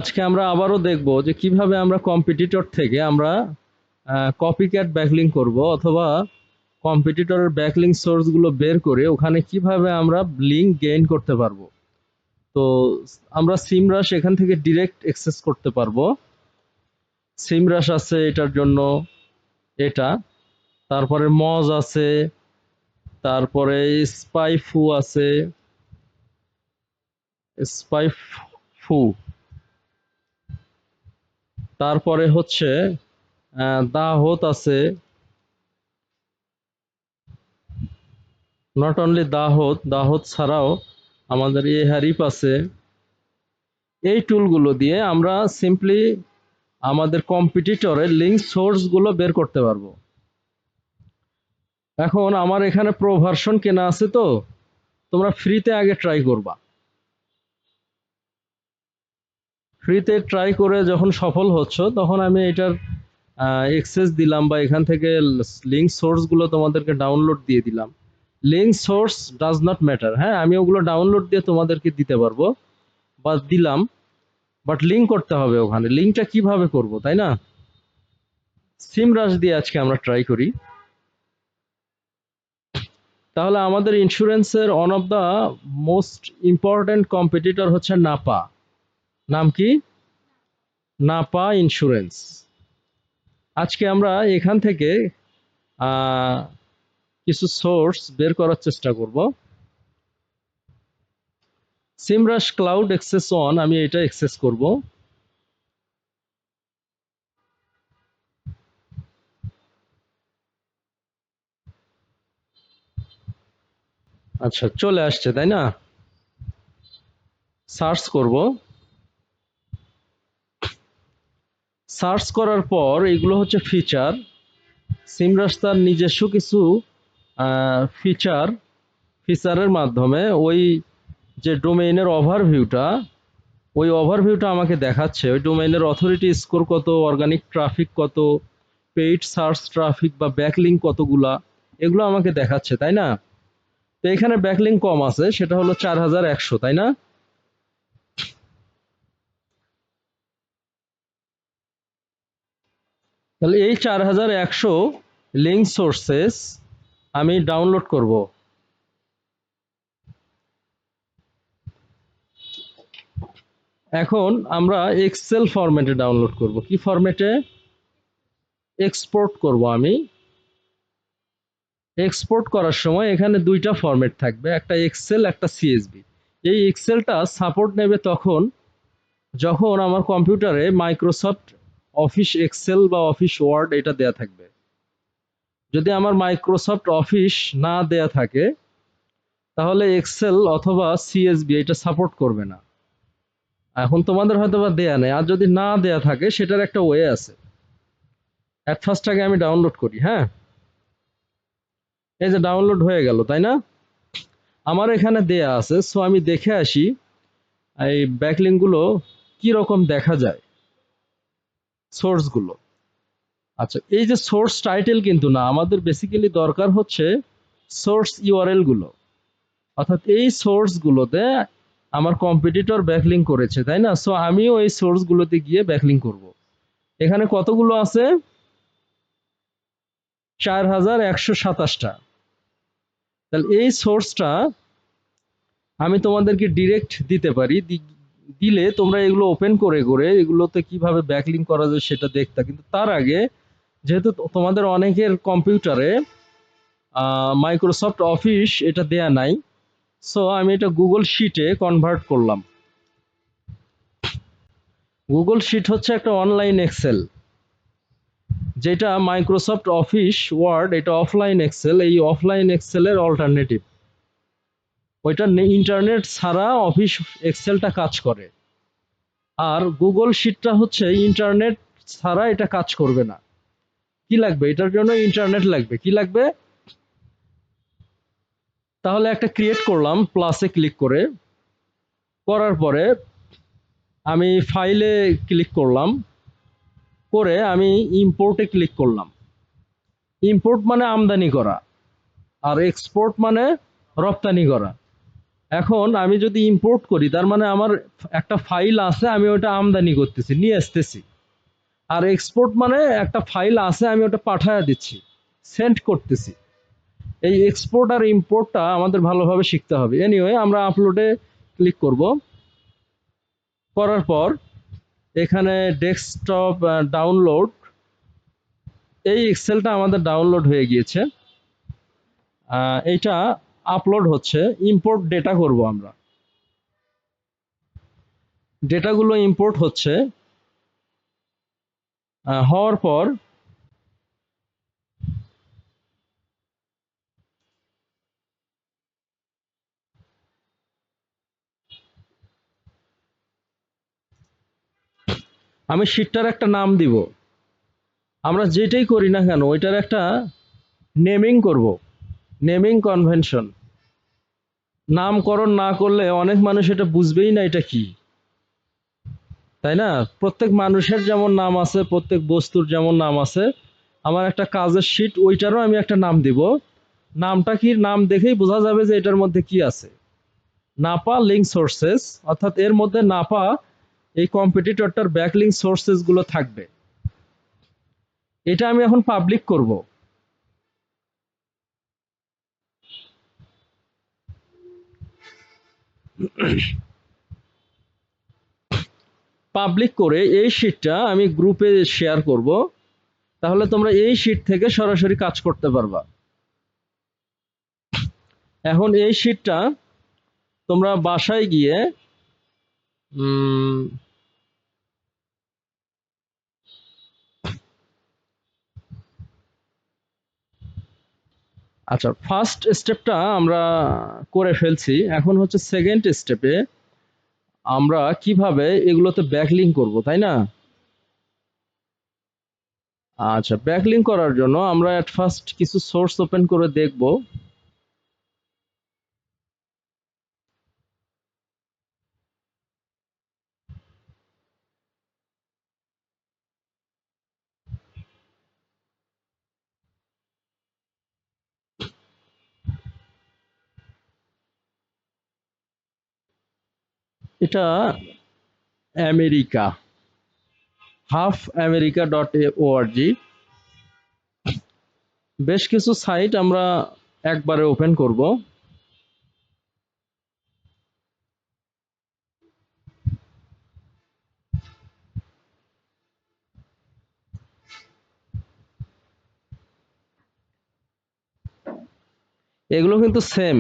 আজকে আমরা আবারও দেখব যে কিভাবে আমরা কম্পিটিটর থেকে আমরা কপিক্যাট ব্যাকলিং করব অথবা কম্পিটিটরের ব্যাকলিং সোর্সগুলো বের করে ওখানে কিভাবে আমরা লিঙ্ক গেইন করতে পারবো। তো আমরা সিমরাশ এখান থেকে ডিরেক্ট অ্যাক্সেস করতে পারবো। সিমরাশ আছে এটার জন্য, এটা তারপরে মজ আছে, তারপরে স্পাইফু আছে, স্পাইফু, তারপরে হচ্ছে দাহত আছে, নট অনলি দাহত ছাড়াও আমাদের হারিপ আছে। এই টুলগুলো দিয়ে আমরা সিম্পলি আমাদের কম্পিটিটরের লিঙ্ক সোর্সগুলো বের করতে পারবো। এখন আমার এখানে প্রো ভার্সন কেনা আছে, তো তোমরা ফ্রিতে আগে ট্রাই করবা। ফ্রিতে ট্রাই করে যখন সফল হচ্ছ তখন আমি এটার অ্যাক্সেস দিলাম বা এখান থেকে লিঙ্ক সোর্সগুলো তোমাদেরকে ডাউনলোড দিয়ে দিলাম। Link source does not matter, হ্যাঁ আমি ওগুলো ডাউনলোড দিয়ে তোমাদেরকে দিতে পারবো বা দিলাম, বাট লিঙ্ক করতে হবে ওখানে। লিঙ্কটা কিভাবে করব, তাই না? সিমরাশ দিয়ে আজকে আমরা ট্রাই করি। তাহলে আমাদের ইন্স্যুরেন্সের one of the most important competitor হচ্ছে নাপা। নাম কি? নাপা ইন্স্যুরেন্স। আজকে আমরা এখান থেকে কিছু সোর্স বের করার চেষ্টা করব। সিমরাশ ক্লাউড অ্যাক্সেস অন, আমি এটা অ্যাক্সেস করব। আচ্ছা, চলে আসছে তাই না? সার্চ করব। সার্চ করার পর এগুলো হচ্ছে ফিচার। সিমরাশ তার নিজস্ব কিছু ফিচারের মাধ্যমে ওই যে ডোমেইনের ওভারভিউটা আমাকে দেখাচ্ছে। ওই ডোমেইনের অথরিটি স্কোর কত, অর্গানিক ট্রাফিক কত, পেইড সার্চ ট্রাফিক বা ব্যাকলিঙ্ক কতগুলা, এগুলো আমাকে দেখাচ্ছে, তাই না? তো এখানে ব্যাকলিঙ্ক কম আছে, সেটা হলো 4100, তাই না? তাহলে এই 4100 লিঙ্ক সোর্সেস আমি ডাউনলোড করব। এখন আমরা এক্সেল ফরম্যাটে ডাউনলোড করব। কি ফরম্যাটে? এক্সপোর্ট করব আমি। এক্সপোর্ট করার সময় এখানে দুইটা ফরম্যাট থাকবে, একটা এক্সেল, একটা সিএসভি। এই এক্সেলটা সাপোর্ট নেবে তখন যখন আমার কম্পিউটারে মাইক্রোসফট অফিস এক্সেল বা অফিস ওয়ার্ড এটা দেয়া থাকবে। যদি আমার মাইক্রোসফট অফিস না দেয়া থাকে তাহলে এক্সেল অথবা সিএসভি এটা সাপোর্ট করবে না। এখন তোমাদের হয়তো বা দেয়া নেই, আর যদি না দেয়া থাকে সেটার একটা ওয়ে আছে। অ্যাট ফার্স্ট আগে আমি ডাউনলোড করি। হ্যাঁ, এই যে ডাউনলোড হয়ে গেল, তাই না? আমার এখানে দেয়া আছে, সো আমি দেখে আসি এই ব্যাকলিংকগুলো কি রকম দেখা যায়, সোর্সগুলো। আচ্ছা, এই যে সোর্স টাইটেল কিন্তু না, আমাদের বেসিক্যালি দরকার হচ্ছে সোর্স ইউআরএল গুলো। অর্থাৎ এই সোর্স গুলোতে আমার কম্পিটিটর ব্যাকলিং করেছে, তাই না? সো আমিও এই সোর্স গুলোতে গিয়ে ব্যাকলিং করব। এখানে কতগুলো আছে? 4127টা। তাহলে এই সোর্সটা আমি তোমাদেরকে ডিরেক্ট দিতে পারি। দিলে তোমরা এগুলো ওপেন করে করে এগুলোতে কিভাবে ব্যাকলিং করা যায় সেটা দেখতা। কিন্তু তার আগে, যেহেতু তোমাদের অনেকের কম্পিউটারে মাইক্রোসফট অফিস এটা দেয়া নাই, সো আমি এটা গুগল শিটে কনভার্ট করলাম। গুগল শিট হচ্ছে একটা অনলাইন এক্সেল, যেটা মাইক্রোসফট অফিস ওয়ার্ড এটা অফলাইন এক্সেল, এই অফলাইন এক্সেলের অল্টারনেটিভ। ওইটা ইন্টারনেট ছাড়া অফিস এক্সেলটা কাজ করে, আর গুগল শিটটা হচ্ছে ইন্টারনেট ছাড়া এটা কাজ করবে না। কি লাগবে এটার জন্য? ইন্টারনেট লাগবে। কি লাগবে? তাহলে একটা ক্রিয়েট করলাম প্লাসে ক্লিক করে। করার পরে আমি ফাইলে ক্লিক করলাম, করে আমি ইম্পোর্টে ক্লিক করলাম। ইম্পোর্ট মানে আমদানি করা, আর এক্সপোর্ট মানে রপ্তানি করা। এখন আমি যদি ইম্পোর্ট করি, তার মানে আমার একটা ফাইল আছে, আমি ওটা আমদানি করতেছি, নিয়ে আসতেছি। আর এক্সপোর্ট মানে একটা ফাইল আছে, আমি ওটা পাঠায় দিচ্ছি, সেন্ড করতেছি। এই এক্সপোর্ট আর ইম্পোর্টটা আমাদের ভালোভাবে শিখতে হবে। এনিওয়ে, আমরা আপলোডে ক্লিক করব। করার পর এখানে ডেস্কটপ ডাউনলোড, এই এক্সেলটা আমাদের ডাউনলোড হয়ে গিয়েছে। এইটা আপলোড হচ্ছে, ইম্পোর্ট ডেটা করব আমরা। ডেটাগুলো ইম্পোর্ট হচ্ছে, হওয়ার পর আমি শীটটার একটা নাম দিব। আমরা যেটাই করি না কেন ওইটার একটা নেমিং করব, নেমিং কনভেনশন। নামকরণ না করলে অনেক মানুষ এটা বুঝবেই না এটা কি, তাই না? প্রত্যেক মানুষের যেমন নাম আছে, প্রত্যেক বস্তুর যেমন নাম আছে, আমার একটা কাজের শীট, ওইটারও আমি একটা নাম দিব। নামটা কি, নাম দেখেই বোঝা যাবে যে এটার মধ্যে কি আছে। নাপা লিঙ্ক সোর্সেস, অর্থাৎ এর মধ্যে নাপা এই কম্পিটিটরটার ব্যাকলিঙ্ক সোর্সেস গুলো থাকবে। এটা আমি এখন পাবলিক করব। পাবলিক করে এই শীটটা আমি গ্রুপে শেয়ার করব, তাহলে তোমরা এই শীট থেকে সরাসরি কাজ করতে পারবা। এখন এই শীটটা তোমরা বাসায় গিয়ে আচ্ছা, ফার্স্ট স্টেপটা আমরা করে ফেলছি। এখন হচ্ছে সেকেন্ড স্টেপে আমরা কিভাবে এগুলোতে ব্যাকলিঙ্ক করব, তাই না? আচ্ছা, ব্যাকলিঙ্ক করার জন্য আমরা এট ফার্স্ট কিছু সোর্স ওপেন করে দেখব। এটা আমেরিকা, হাফ আমেরিকা .org। বেশ কিছু সাইট আমরা একবারে ওপেন করব। এগুলো কিন্তু সেম,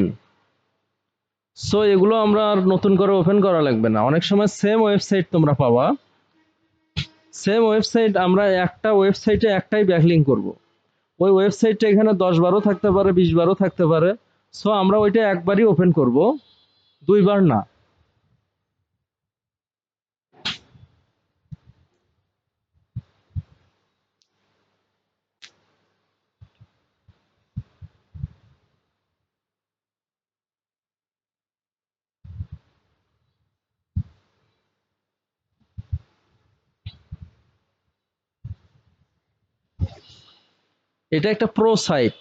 সো এগুলো আমরা আর নতুন করে ওপেন করা লাগবে না। অনেক সময় সেম ওয়েবসাইট তোমরা পাবা, সেম ওয়েবসাইট, আমরা একটা ওয়েবসাইটে একটাই ব্যাকলিঙ্ক করব। ওই ওয়েবসাইটটা এখানে 10-12 থাকতে পারে, 20-12 থাকতে পারে। সো আমরা ওইটা একবারই ওপেন করব, দুইবার না। এটা একটা প্রো সাইট,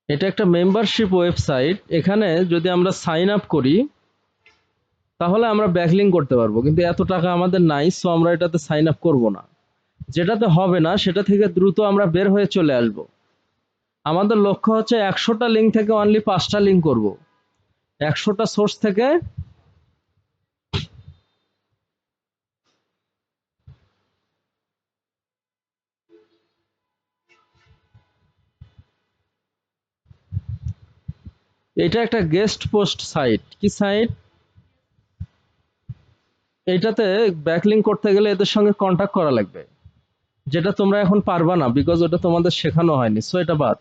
এটা একটা মেম্বারশিপ ওয়েবসাইট। এখানে যদি আমরা সাইন আপ করি তাহলে আমরা ব্যাকলিঙ্ক করতে পারবো, কিন্তু এত টাকা আমাদের নাই, সো আমরা এটাতে সাইন আপ করব না। যেটাতে হবে না সেটা থেকে দ্রুত আমরা বের হয়ে চলে আসব। আমাদের লক্ষ্য হচ্ছে 100টা লিঙ্ক থেকে অনলি 5টা লিঙ্ক করব, 100টা সোর্স থেকে। এটা একটা গেস্ট পোস্ট সাইট। কি সাইট? এইটাতে ব্যাকলিঙ্ক করতে গেলে এদের সঙ্গে কন্ট্যাক্ট করা লাগবে, যেটা তোমরা এখন পারবা না, বিকজ ওটা তোমাদের শেখানো হয়নি, সো এটা বাদ।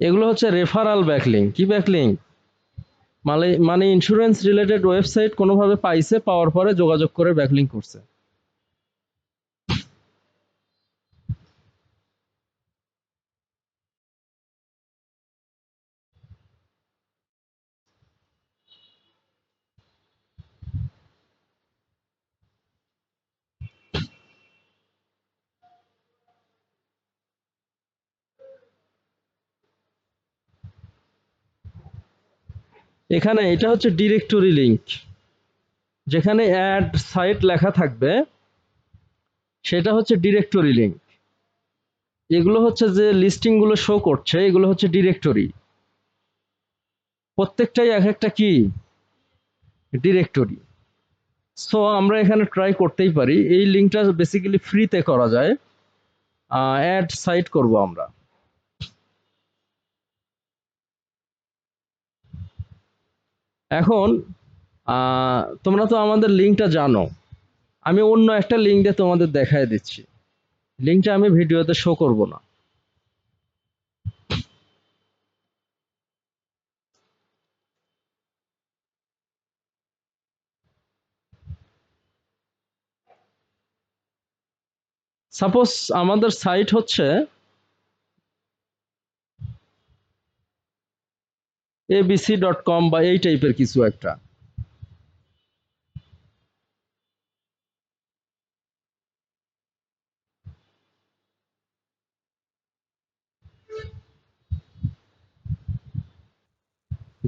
এগুলো হচ্ছে রেফারাল ব্যাকলিঙ্ক। কি ব্যাকলিঙ্ক? মানে ইন্স্যুরেন্স রিলেটেড ওয়েবসাইট কোনোভাবে পাইছে, পাওয়ার পরে যোগাযোগ করে ব্যাকলিঙ্ক করছে। এখানে এটা হচ্ছে ডিরেক্টরি লিংক, যেখানে অ্যাড সাইট লেখা থাকবে সেটা হচ্ছে ডিরেক্টরি লিংক। এগুলো হচ্ছে যে লিস্টিং গুলো শো করছে, এগুলো হচ্ছে ডিরেক্টরি। প্রত্যেকটাই এক একটা কি ডিরেক্টরি। সো আমরা এখানে ট্রাই করতেই পারি। এই লিঙ্কটা বেসিক্যালি ফ্রিতে করা যায়। অ্যাড সাইট করব আমরা। এখন তোমরা তো আমাদের লিঙ্কটা জানো, আমি অন্য একটা লিঙ্ক দিয়ে তোমাদের দেখায় দিচ্ছি। লিঙ্কটা আমি ভিডিওতে শো করব না। সাপোজ আমাদের সাইট হচ্ছে abc.com বা এই টাইপের কিছু একটা।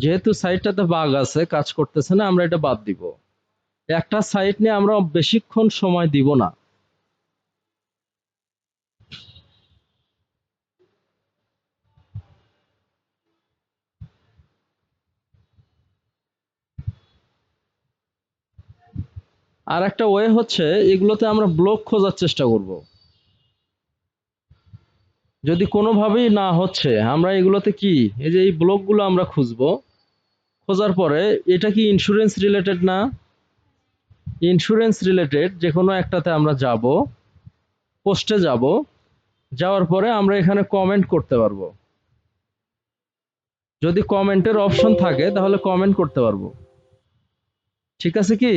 যেহেতু সাইটটাতে বাগ আছে, কাজ করতেছে না, আমরা এটা বাদ দিব। একটা সাইট নিয়ে আমরা বেশিক্ষণ সময় দিব না। আর একটা ওয়ে হচ্ছে এগুলোতে আমরা ব্লক খোঁজার চেষ্টা করব। যদি কোনোভাবেই না হচ্ছে, আমরা এগুলোতে কি এই যে এই ব্লকগুলো আমরা খুঁজবো। খোঁজার পরে এটা কি ইন্স্যুরেন্স রিলেটেড না, ইন্স্যুরেন্স রিলেটেড যে কোনো একটাতে আমরা যাব, পোস্টে যাব। যাওয়ার পরে আমরা এখানে কমেন্ট করতে পারবো। যদি কমেন্টের অপশন থাকে তাহলে কমেন্ট করতে পারবো। ঠিক আছে কি?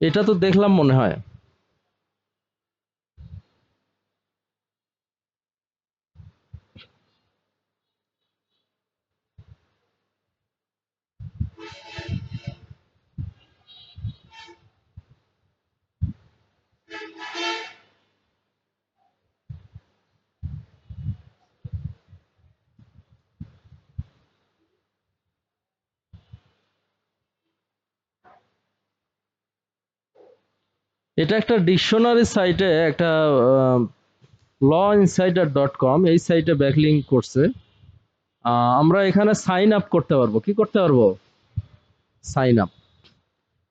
এটা তো দেখলাম মনে হয়। এটা একটা ডিকশনারি সাইটে, একটা lawinsider.com এই সাইটে ব্যাকলিঙ্ক করছে। আমরা এখানে সাইন আপ করতে পারবো। কি করতে পারবো? Sign up.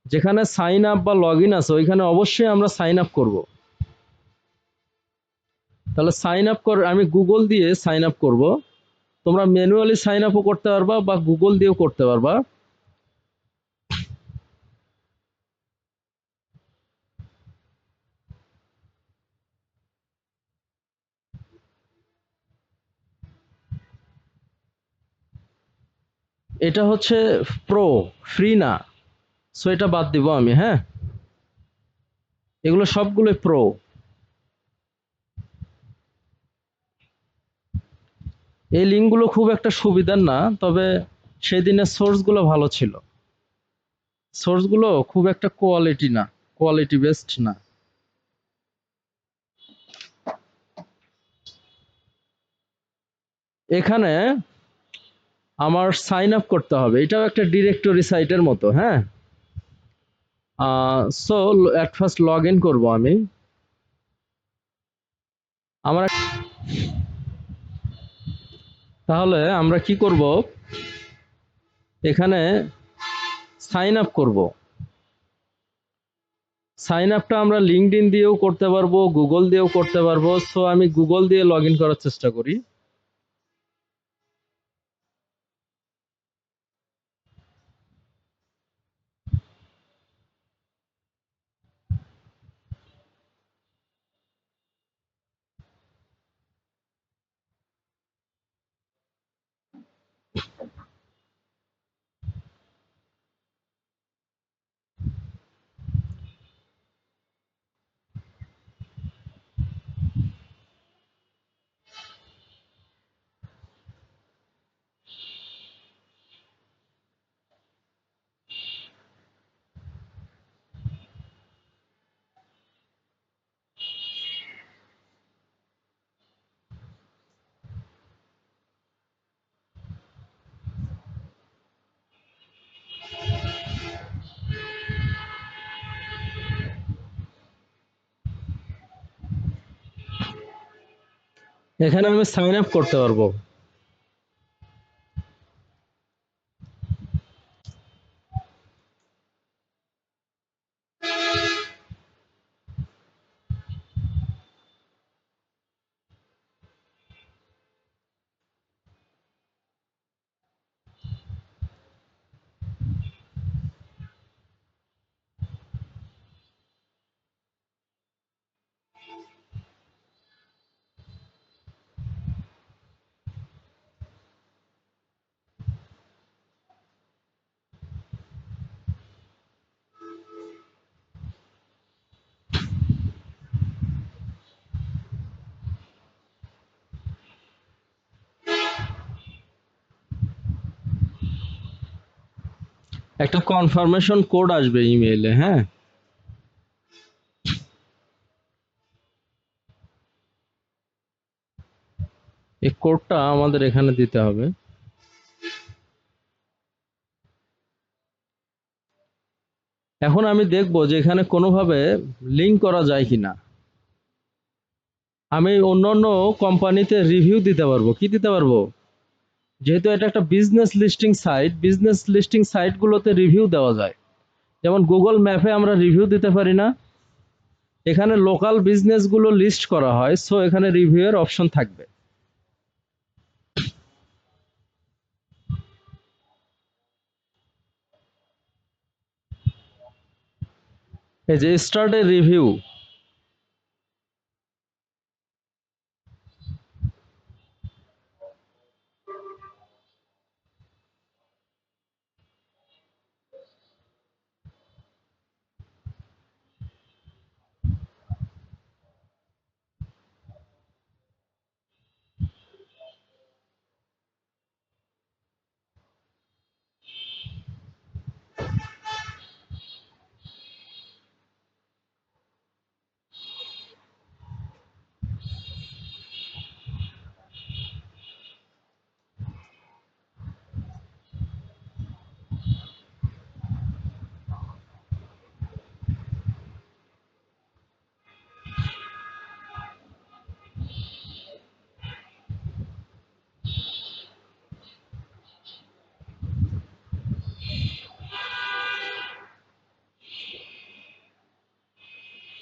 যেখানে সাইন আপ বা লগ ইন আছে ওইখানে অবশ্যই আমরা সাইন আপ করব। তাহলে সাইন আপ করে আমি গুগল দিয়ে সাইন আপ করব। তোমরা ম্যানুয়ালি সাইন আপও করতে পারবা বা গুগল দিয়েও করতে পারবা। এটা হচ্ছে প্রো, ফ্রি না। সো এটা বাদ দিব আমি, হ্যাঁ। এগুলো সবগুলো প্রো। এই লিঙ্কগুলো খুব একটা সুবিধার না, তবে সেদিনের সোর্সগুলো ভালো ছিল। সোর্সগুলো খুব একটা কোয়ালিটি না, কোয়ালিটি বেস্ট না। এখানে আমার সাইন আপ করতে হবে। এটাও একটা ডিরেক্টরি সাইটের মতো, হ্যাঁ। So at first log in করবো আমি। আমার তাহলে আমরা কি করব, এখানে সাইন আপ করব। সাইন আপটা আমরা লিঙ্কডইন দিয়েও করতে পারবো, গুগল দিয়েও করতে পারবো। সো আমি গুগল দিয়ে লগ ইন করার চেষ্টা করি। এখানে আমি সাইন আপ করতে পারবো। একটা কনফার্মেশন কোড আসবে ইমেইলে, হ্যাঁ। এই কোডটা আমাদের এখানে দিতে হবে। এখন আমি দেখবো যে এখানে কোনোভাবে লিংক করা যায় কিনা। আমি অন্যান্য কোম্পানিতে রিভিউ দিতে পারবো। কি দিতে পারবো? যেহেতু এটা একটা বিজনেস লিস্টিং সাইটগুলোতে রিভিউ দেওয়া যায়। যেমন গুগল ম্যাপে আমরা রিভিউ দিতে পারি না, এখানে লোকাল বিজনেসগুলো লিস্ট করা হয়, সো এখানে রিভিউ এর অপশন থাকবে। এই যে স্টার্ট এ রিভিউ,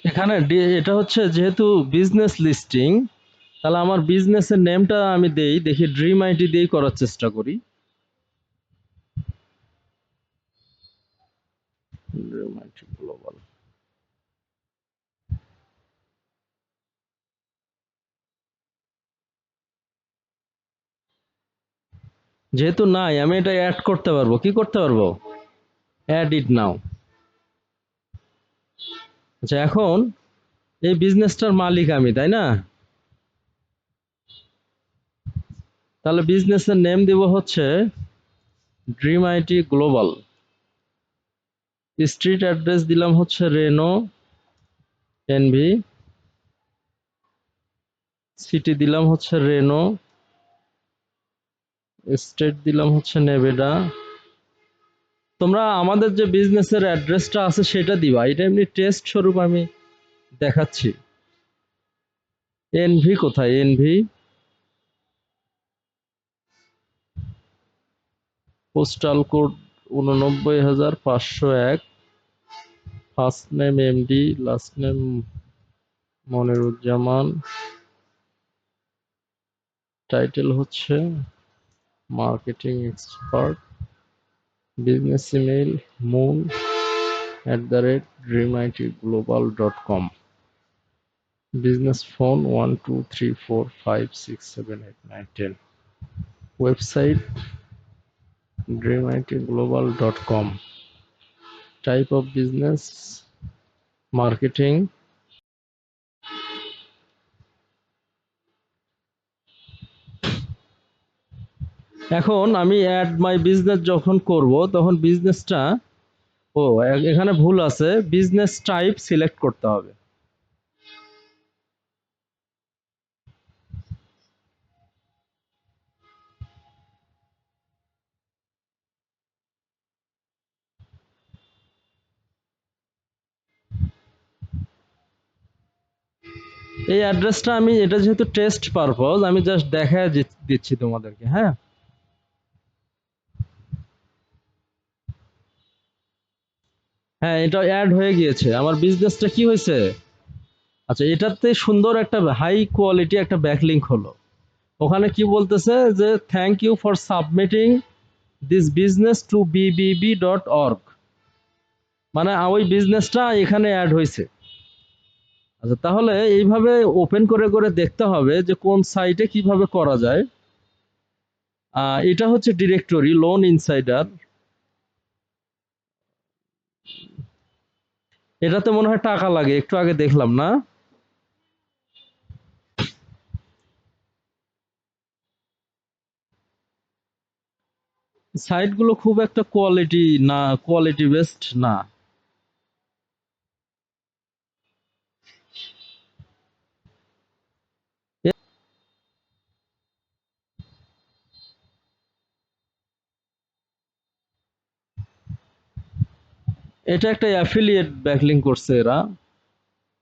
এখানে এটা হচ্ছে যেহেতু বিজনেস লিস্টিং, তাহলে আমার বিজনেসের নেমটা আমি দেই, দেখি ড্রিম আইটি দিয়েই করার চেষ্টা করি। Dream IT global. যেহেতু নাই, আমি এটা অ্যাড করতে পারবো। কি করতে পারবো? অ্যাড ইট নাও। আচ্ছা, এখন এই বিজনেসটার মালিক আমি, তাই না? তাহলে বিজনেসের নেম দিব হচ্ছে dream IT global. Street address দিলাম হচ্ছে রেনো এনভি। সিটি দিলাম হচ্ছে রেনো। স্টেট দিলাম হচ্ছে নেভেডা। তোমরা আমাদের যে বিজনেসের অ্যাড্রেসটা আছে সেটা দিবা, এটা এমনি টেস্ট স্বরূপ আমি দেখাচ্ছি। এনভি কোথায়? এনভি পোস্টাল কোড ৮৯,৫০১। First name MD, last name Moniruzzaman. Title হচ্ছে marketing expert. Business email moon@dreamITglobal.com। Business phone 123456789109। Website dreamitglobal.com। Type of business marketing. এখন আমি অ্যাড মাই বিজনেস যখন করব তখন বিজনেসটা, ও এখানে ভুল আছে, বিজনেস টাইপ সিলেক্ট করতে হবে। এই অ্যাড্রেসটা আমি, এটা যেহেতু টেস্ট পারপজ, আমি জাস্ট দেখায় দিচ্ছি তোমাদেরকে। হ্যাঁ, হ্যাঁ, এটা অ্যাড হয়ে গিয়েছে। আমার বিজনেসটা কি হয়েছে? আচ্ছা, এটাতে সুন্দর একটা হাই কোয়ালিটি একটা ব্যাকলিংক হলো। ওখানে কি বলতেছে যে thank you for submitting this business to bbb.org, মানে ওই বিজনেসটা এখানে অ্যাড হয়েছে। আচ্ছা, তাহলে এইভাবে ওপেন করে করে দেখতে হবে যে কোন সাইটে কিভাবে করা যায়। এটা হচ্ছে ডিরেক্টরি লোন ইনসাইডার। এটাতে মনে হয় টাকা লাগে, একটু আগে দেখলাম না? সাইটগুলো খুব একটা কোয়ালিটি না, কোয়ালিটি বেস্ট না। এটা একটা অ্যাফিলিয়েট ব্যাকলিং করছে এরা,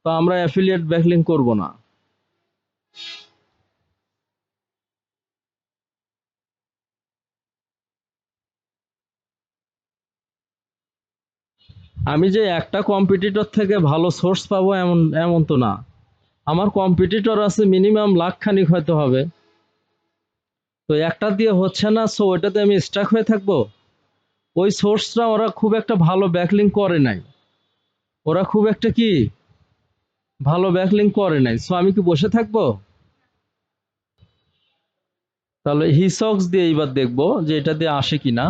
তো আমরা অ্যাফিলিয়েট ব্যাকলিং করব না। আমি যে একটা কম্পিটিটর থেকে ভালো সোর্স পাবো এমন এমন তো না। আমার কম্পিটিটর আছে মিনিমাম লাখ খানিক হয়তো হবে, তো একটা দিয়ে হচ্ছে না, সো ওটাতে আমি স্টাক হয়ে থাকবো? ওই সোর্সটা ওরা খুব একটা ভালো ব্যাকলিং করে নাই, ওরা খুব একটা কি ভালো ব্যাকলিং করে নাই, সো আমি কি বসে থাকবো? তাহলে হিসক্স দিয়ে এইবার দেখবো যে এটা দিয়ে আসে কিনা।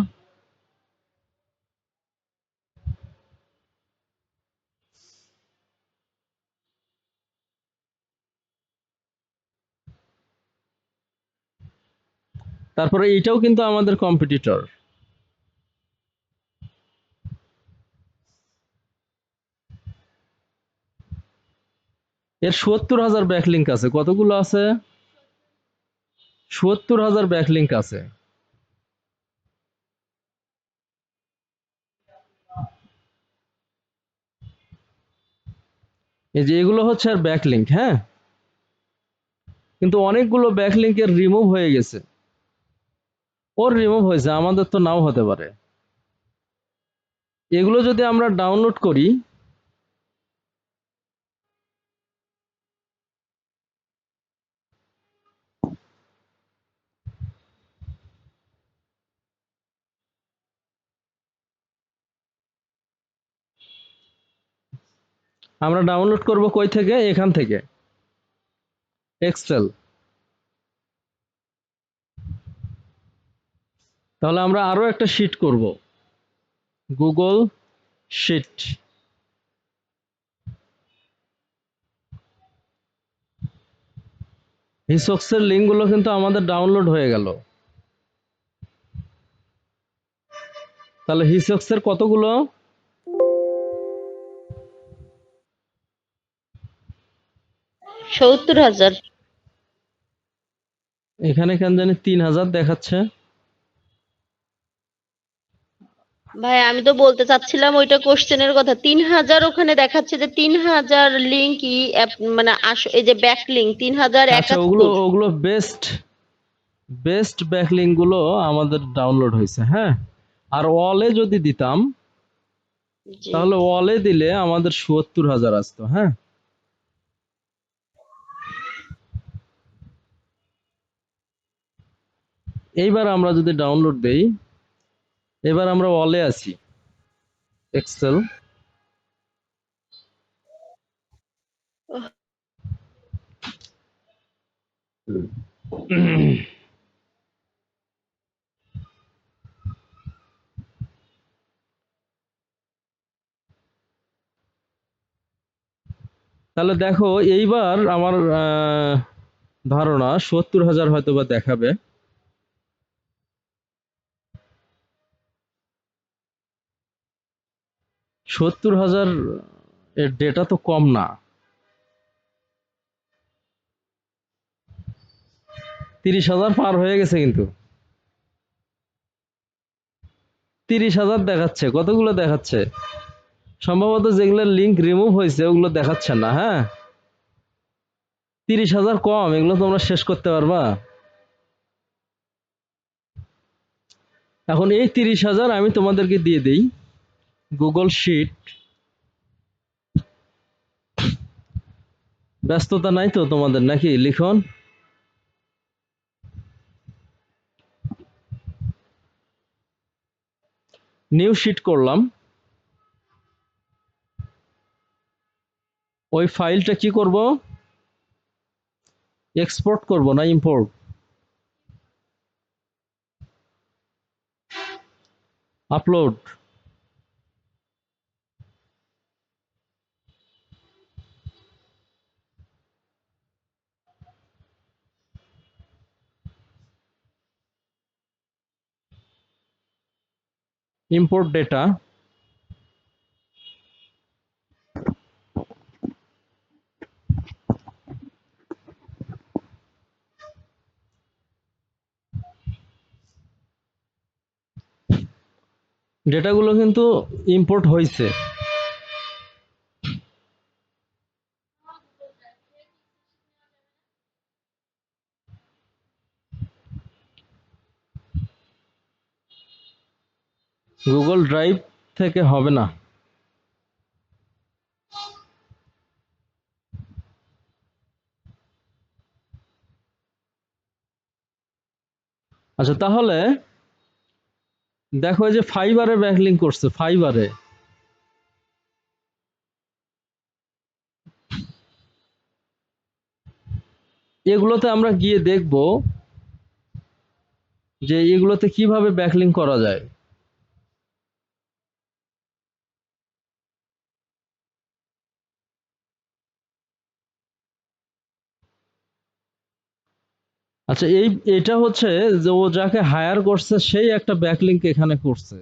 তারপরে এইটাও কিন্তু আমাদের কম্পিটিটর। এর ৭০,০০০ ব্যাকলিংক আছে। কতগুলো আছে? ৭০,০০০ ব্যাকলিংক আছে। এই যে এগুলো হচ্ছে আর ব্যাকলিংক, হ্যাঁ, কিন্তু অনেকগুলো ব্যাকলিংকের রিমুভ হয়ে গেছে। ওর রিমুভ হয়েছে, আমাদের তো নাও হতে পারে। এগুলো যদি আমরা ডাউনলোড করি, আমরা ডাউনলোড করব কই থেকে? এখান থেকে, এক্সেল। তাহলে আমরা আরো একটা শিট করব, গুগল শিট। হিসক্সের লিঙ্কগুলো কিন্তু আমাদের ডাউনলোড হয়ে গেল। তাহলে হিসক্সের কতগুলো? সত্তর 000। এখানে কেন জানি ৩,০০০ দেখাচ্ছে। ভাই আমি তো বলতে চাচ্ছিলাম ওইটা কোশ্চেনের কথা, 3000 ওখানে দেখাচ্ছে যে 3000 লিঙ্ক মানে এই যে ব্যাক লিঙ্ক আচ্ছা, ওগুলো 3071। ওগুলো বেস্ট বেস্ট ব্যাকলিংক গুলো আমাদের ডাউনলোড হয়েছে, হ্যাঁ। আর ওয়ালে যদি দিতাম, জি। তাহলে ওয়ালে দিলে আমাদের ৭০,০০০ আসতো, হ্যাঁ। এইবার আমরা যদি ডাউনলোড দেই, এবার আমরা ওয়ালে আছি, এক্সেল। তাহলে দেখো, এইবার আমার ধারণা ৭০,০০০ হয়তো বা দেখাবে। ৭০,০০০ এর ডেটা তো কম না। ৩০,০০০ পার হয়ে গেছে কিন্তু। ৩০,০০০ দেখাচ্ছে, কতগুলো দেখাচ্ছে? সম্ভবত যেগুলোর লিঙ্ক রিমুভ হয়েছে ওগুলো দেখাচ্ছে না, হ্যাঁ। 30,000 কম, এগুলো তোমরা শেষ করতে পারবা? এখন এই 30,000 আমি তোমাদেরকে দিয়ে দেই গুগল শিট। ব্যস্ততা নাই তো তোমাদের নাকি? লিখন নিউ শিট করলাম। ওই ফাইলটা কি করব? এক্সপোর্ট করব না ইম্পোর্ট? আপলোড। Import data. ডেটাগুলো কিন্তু ইম্পোর্ট হয়েছে। গুগল ড্রাইভ থেকে হবে না। আচ্ছা, তাহলে দেখো যে ফাইবারে ব্যাকলিংক করছে। ফাইবারে এগুলোতে আমরা গিয়ে দেখব যে এগুলোতে কিভাবে ব্যাকলিংক করা যায়। আচ্ছা, এটা হচ্ছে যে ও যাকে হায়ার করছে সেই একটা ব্যাকলিংক এখানে করছে।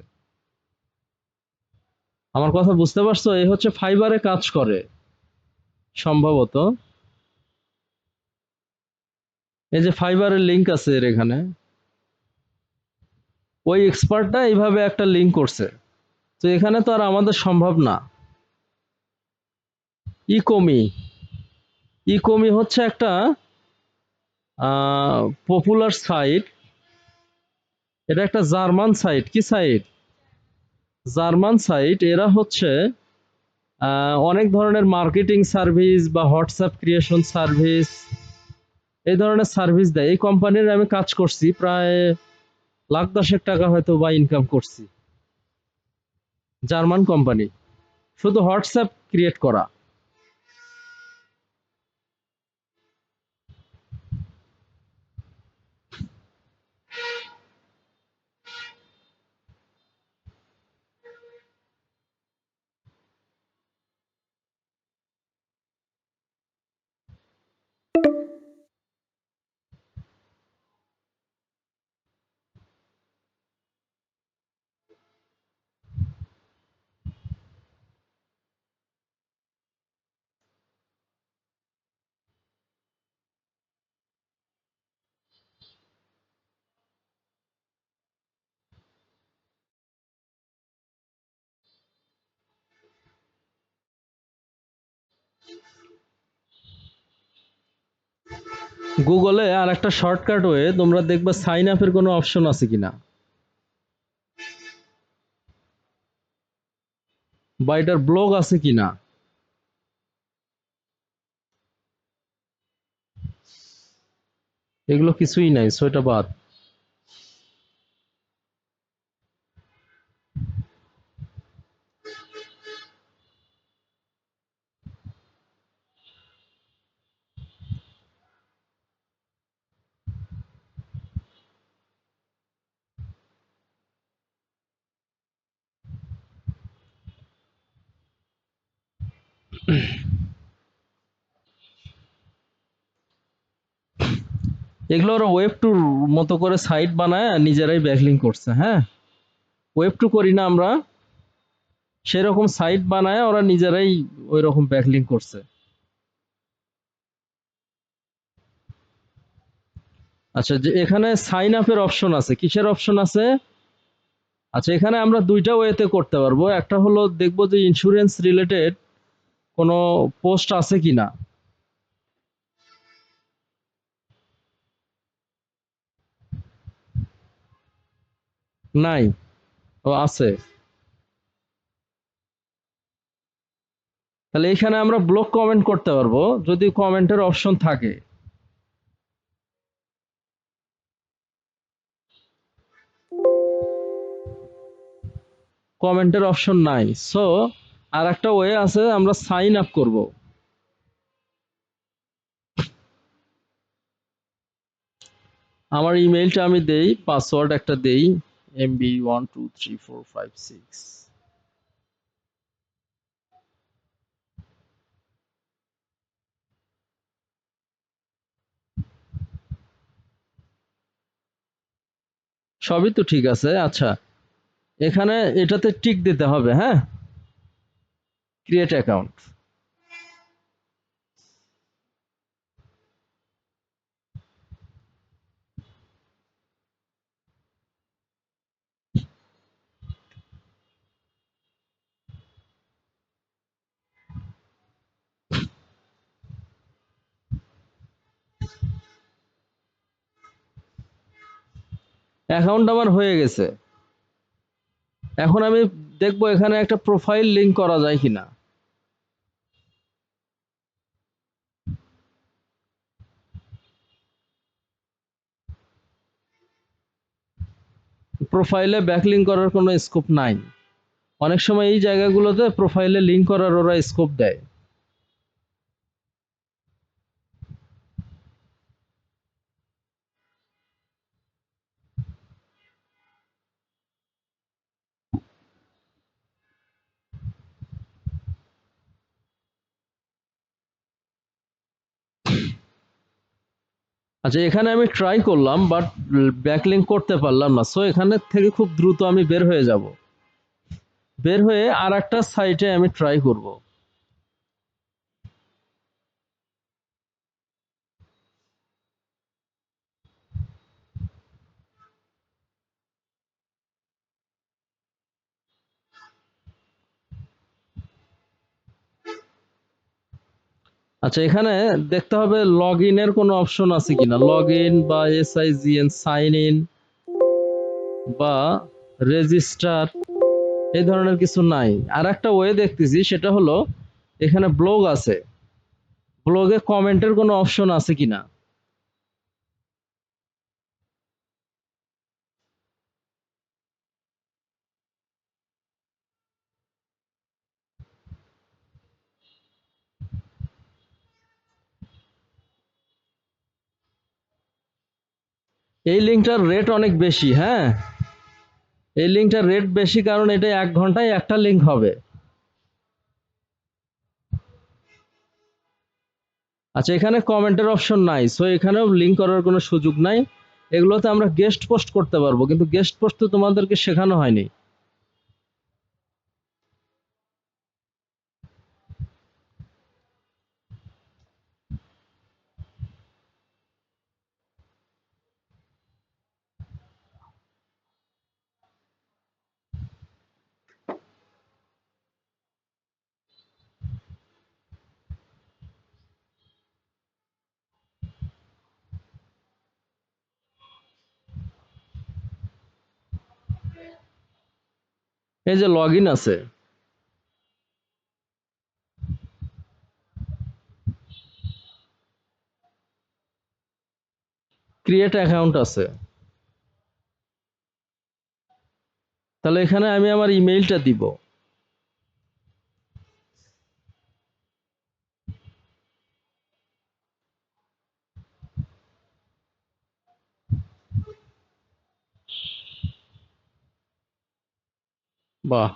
আমার কথা বুঝতে পারছো? এই হচ্ছে ফাইবারে কাজ করে সম্ভবত। এই যে ফাইবারের লিংক আছে এর এখানে, ওই এক্সপার্টটা এইভাবে একটা লিংক করছে। তো এখানে তো আর আমাদের সম্ভব না। ইকোমি। ইকোমি হচ্ছে একটা পপুলার সাইট। এটা একটা জার্মান সাইট। কি সাইট? German site. এরা হচ্ছে অনেক ধরনের মার্কেটিং সার্ভিস বা হোয়াটসঅ্যাপ ক্রিয়েশন সার্ভিস, এই ধরনের সার্ভিস দেয়। এই কোম্পানির আমি কাজ করছি, প্রায় লাখ দশেক টাকা হয়তো বা ইনকাম করছি। জার্মান কোম্পানি, শুধু হোয়াটসঅ্যাপ ক্রিয়েট করা। গুগলে আর একটা শর্টকাট ওয়ে তোমরা দেখবে সাইন আপের কোনো অপশন আছে কিনা, বা এটার ব্লগ আছে কিনা। এগুলো কিছুই নাই, সো এটা বাদ। এগুলো ওরা ওয়েব টুর মতো করে সাইট বানায় নিজেরাই ব্যাকলিং করছে। হ্যাঁ, ওয়েব টু করি না আমরা, সেরকম সাইট বানায় ওরা নিজেরাই ওই রকম ব্যাকলিং করছে। আচ্ছা, যে এখানে সাইন আপের অপশন আছে, কিসের অপশন আছে? আচ্ছা, এখানে আমরা দুইটা ওয়েতে করতে পারবো। একটা হলো দেখবো যে ইন্স্যুরেন্স রিলেটেড কোনো পোস্ট আছে কিনা। নাই, ও আছে। তাহলে এখানে আমরা ব্লক কমেন্ট করতে পারবো যদি কমেন্টের অপশন থাকে। কমেন্টের অপশন নাই, সো আর একটা ওয়ে আছে, আমরা সাইন আপ করব। আমার ইমেইলটা আমি দেই, পাসওয়ার্ড একটা দেই, MB123456। সবই তো ঠিক আছে। আচ্ছা, এখানে এটাতে টিক দিতে হবে, হ্যাঁ, ক্রিয়েট অ্যাকাউন্ট। অ্যাকাউন্ট আমার হয়ে গেছে। এখন আমি দেখবো এখানে একটা প্রোফাইল লিংক করা যায় কিনা। প্রোফাইলে ব্যাকলিংক করার কোনো স্কোপ নাই। অনেক সময় এই জায়গাগুলোতে প্রোফাইলে লিংক করার ওরা স্কোপ দেয়। আচ্ছা, এখানে আমি ট্রাই করলাম, বাট ব্যাকলিংক করতে পারলাম না। সো এখানে থেকে খুব দ্রুত আমি বের হয়ে যাব। বের হয়ে আর একটা সাইটে আমি ট্রাই করব। আচ্ছা, এখানে দেখতে হবে লগ ইনের কোনো অপশন আছে কিনা, লগ ইন বা SIGN সাইন ইন বা রেজিস্টার, এই ধরনের কিছু নাই। আর একটা ওয়ে দেখতেছি, সেটা হলো এখানে ব্লগ আছে, ব্লগে কমেন্টের কোনো অপশন আছে কিনা। এই লিঙ্কটার রেট অনেক বেশি, হ্যাঁ, এই লিঙ্কটার রেট বেশি, কারণ এটা 1 ঘন্টায় একটা লিঙ্ক হবে। আচ্ছা, এখানে কমেন্টের অপশন নাই, সো এখানেও লিঙ্ক করার কোনো সুযোগ নাই। এগুলোতে আমরা গেস্ট পোস্ট করতে পারবো, কিন্তু গেস্ট পোস্ট তো তোমাদেরকে শেখানো হয়নি। এই যে লগ ইন আছে, ক্রিয়েট অ্যাকাউন্ট আছে। তাহলে এখানে আমি আমার ইমেইলটা দিব। বাহ,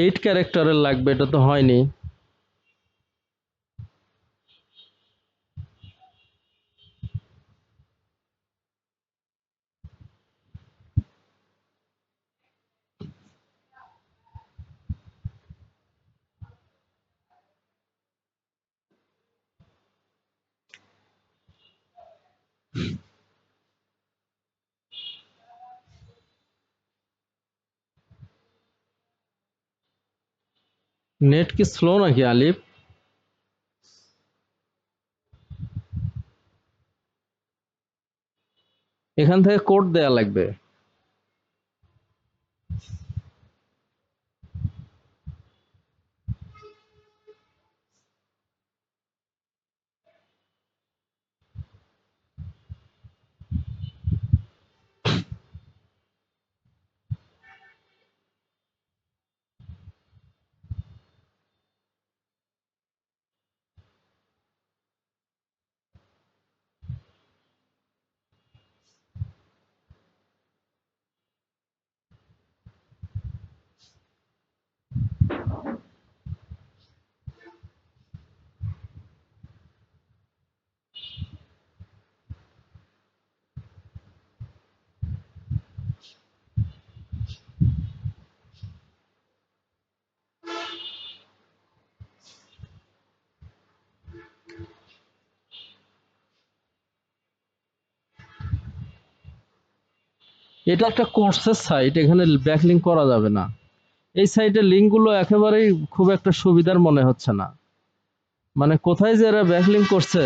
8 ক্যারেক্টারের লাগবে, এটা তো হয়নি। নেট কি স্লো নাকি আলিফ? এখান থেকে কোড দেয়া লাগবে। এটা একটা কোর্সের সাইট, এখানে ব্যাকলিংক করা যাবে না। এই সাইটের লিঙ্কগুলো একেবারেই খুব একটা সুবিধার মনে হচ্ছে না। মানে কোথায় যে এরা ব্যাকলিংক করছে।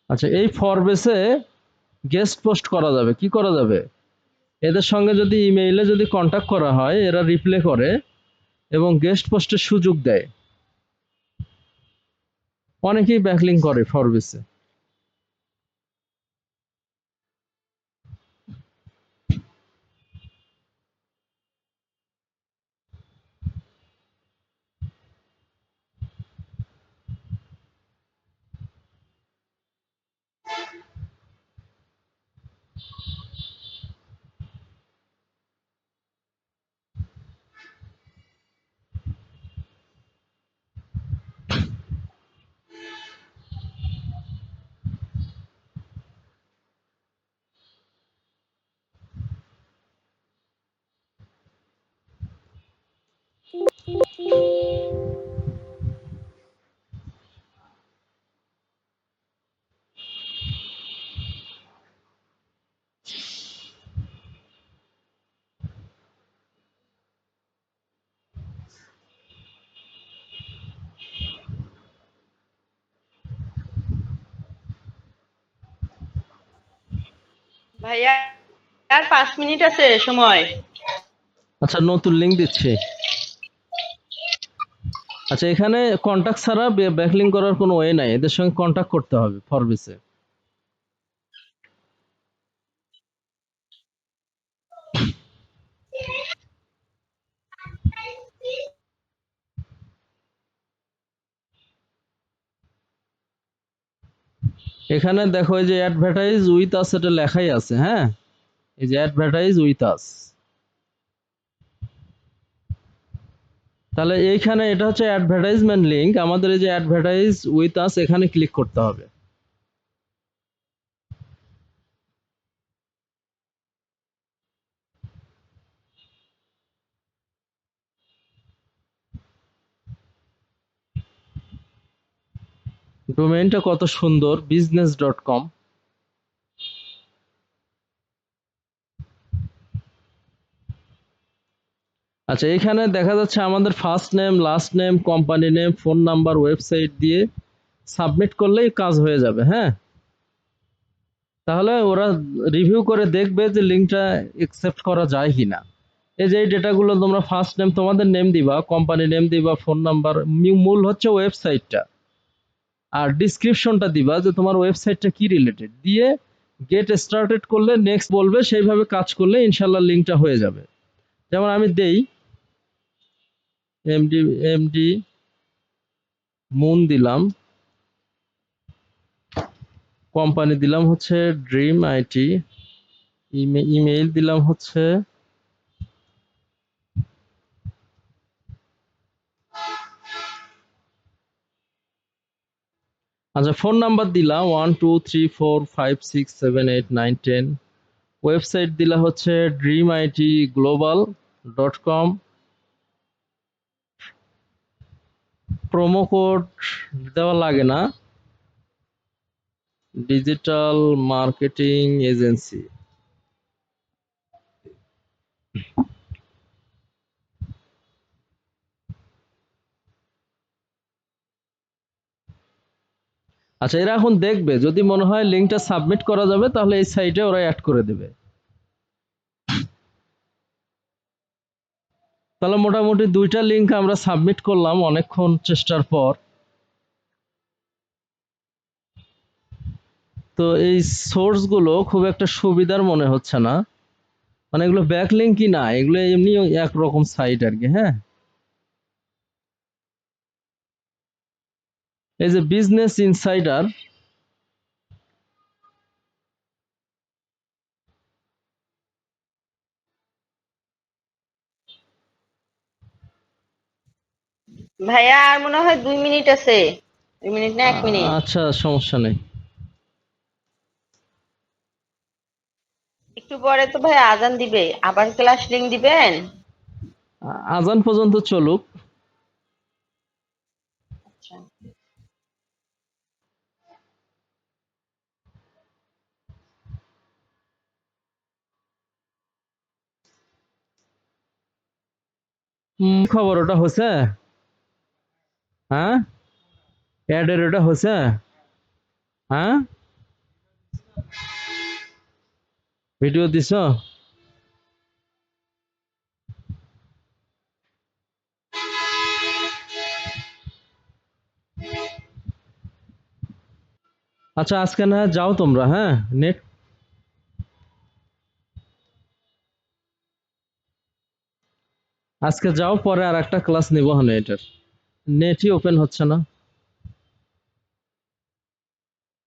আচ্ছা, এই ফরবেসে গেস্ট পোস্ট করা যাবে। কি করা যাবে? এদের সঙ্গে যদি ইমেইলে যদি কন্ট্যাক্ট করা হয়, এরা রিপ্লাই করে এবং গেস্ট পোস্টের সুযোগ দেয়। অনেকেই ব্যাকলিংক করে ফরবেসে। ভাইয়া আর 5 মিনিট আছে সময়। আচ্ছা, নতুন লিঙ্ক দিচ্ছি। আচ্ছা, এখানে কন্ট্যাক্ট ছাড়া ব্যাকলিংক করার কোনো ওয়ে নাই, এদের সঙ্গে কন্ট্যাক্ট করতে হবে ফরবেসে। এখানে দেখো এই যে অ্যাডভার্টাইজ উইথ আস, এটা লেখাই আছে। হ্যাঁ, এই যে অ্যাডভার্টাইজ উইথ আস। তাহলে এইখানে এটা হচ্ছে অ্যাডভার্টাইজমেন্ট লিংক। আমাদের এই যে অ্যাডভার্টাইজ উইথ আস, এখানে ক্লিক করতে হবে। ডোমেইনটা কত সুন্দর, business.com। আচ্ছা, এখানে দেখা যাচ্ছে আমাদের first name, last name, company name, phone number, website দিয়ে সাবমিট করলেই কাজ হয়ে যাবে। হ্যাঁ, তাহলে ওরা রিভিউ করে দেখবে যে লিঙ্কটা অ্যাকসেপ্ট করা যায় কিনা। এই যে এই ডেটাগুলো তোমরা ফার্স্ট নেম তোমাদের নেম দিবা, কোম্পানি নেম দিবা, ফোন নাম্বার, মূল হচ্ছে ওয়েবসাইটটা, আর ডিসক্রিপশনটা দিবা যে তোমার ওয়েবসাইটটা কি রিলেটেড, দিয়ে গেট স্টার্টেড করলে নেক্সট বলবে, সেইভাবে কাজ করলে ইনশাল্লাহ লিঙ্কটা হয়ে যাবে। যেমন আমি দেই এমডি এমডি মুন দিলাম, কোম্পানি দিলাম হচ্ছে ড্রিম আইটি, ইমেইল দিলাম হচ্ছে, আচ্ছা ফোন নাম্বার দিলাম 12345678910910, ওয়েবসাইট দিলা হচ্ছে dreamITglobal.com, প্রোমো কোড দেওয়া লাগে না, ডিজিটাল মার্কেটিং এজেন্সি। আচ্ছা, এরা এখন দেখবে, যদি মনে হয় লিঙ্কটা সাবমিট করা যাবে তাহলে এই সাইটে ওরা অ্যাড করে দেবে। তাহলে মোটামুটি 2টা লিঙ্ক আমরা সাবমিট করলাম অনেকক্ষণ চেষ্টার পর। তো এই সোর্স গুলো খুব একটা সুবিধার মনে হচ্ছে না, মানে এগুলো ব্যাক লিঙ্কই না, এগুলো এমনি একরকম সাইট আর কি। হ্যাঁ, এই যে বিজনেস ইনসাইডার, ভাইয়া আর মনে হয় 2 মিনিট আছে, 2 মিনিট না 1 মিনিট। আচ্ছা সমস্যা নেই। একটু পরে তো ভাই আজান দিবে, আবার ক্লাস লিংক দিবেন? আজান পর্যন্ত চলুক। আচ্ছা। খবর ওটা হচ্ছে? হ্যাঁ, অ্যাডের ওটা হচ্ছে? হ্যাঁ, ভিডিও দিছ? আচ্ছা, আজকে না যাও তোমরা, হ্যাঁ, নেট আজকে যাও, পরে আর একটা ক্লাস নিবো হনে, এটার নেটই ওপেন হচ্ছে না।